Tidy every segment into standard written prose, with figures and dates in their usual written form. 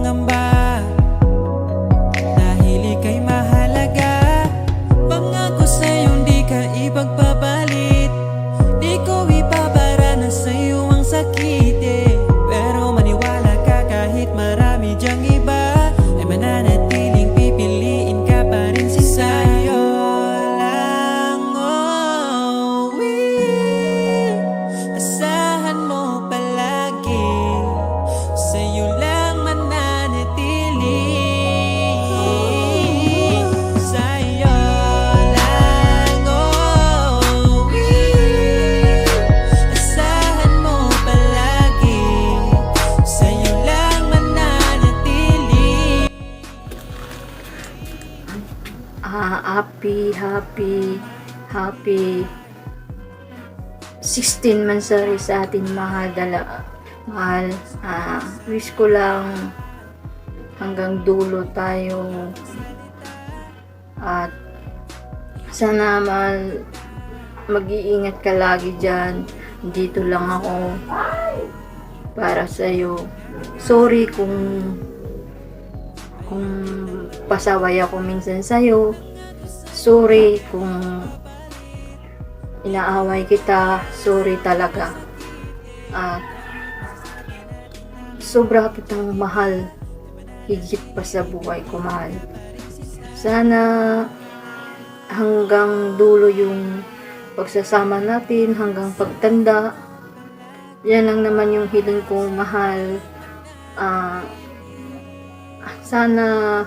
pangamba, dahil ika'y mahalaga. Pangako sa'yo di ka ipagpapalit, di ko ipabara na sa'yo ang sakit Pero maniwala ka kahit marami dyang iba, ay mananatiling pipiliin ka pa rin sa'yo lang. Oh, asahan mo palagi, sa'yo lang mananatili. Sa'yo lang, oh, asahan mo palagi, sa'yo lang mananatili. Happy 16 mansari sa atin mahal. Wish ko lang hanggang dulo tayo, at sana mag-iingat ka lagi dyan. Dito lang ako para sa'yo. Sorry kung pasaway ako minsan sa'yo. Sorry kung inaaway kita. Sorry talaga. At sobra kitang mahal, higit pa sa buhay ko mahal. Sana hanggang dulo yung pagsasama natin, hanggang pagtanda. Yan lang naman yung hiling ko mahal. Sana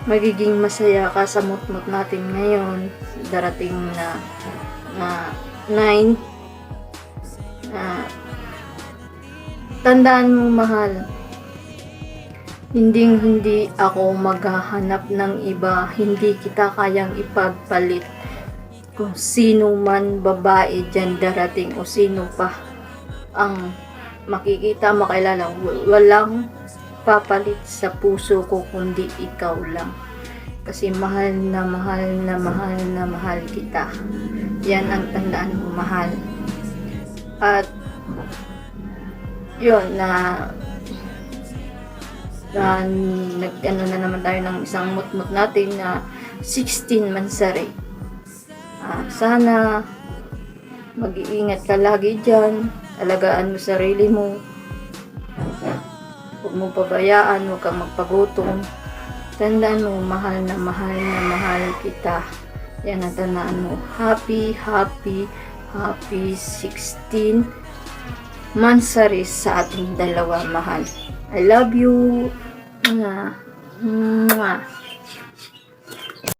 magiging masaya ka sa mutmut natin ngayon, darating na 9. Tandaan mo mahal, hindi ako maghahanap ng iba, hindi kita kayang ipagpalit. Kung sino man babae dyan darating o sino pa ang makikita, makilala, walang papalit sa puso ko kundi ikaw lang. Kasi mahal na mahal kita. Yan ang tandaan mo mahal. At yun nag-ano na naman tayo ng isang mutmut natin na 16 mansari. Sana mag-iingat ka lagi dyan. Alagaan mo sarili mo. Huwag mo pabayaan, huwag kang magpagutom. Tandaan mo, mahal na mahal kita. Yan ang tandaan mo. Happy 16 mansari sa ating dalawa mahal. I love you. Mwah.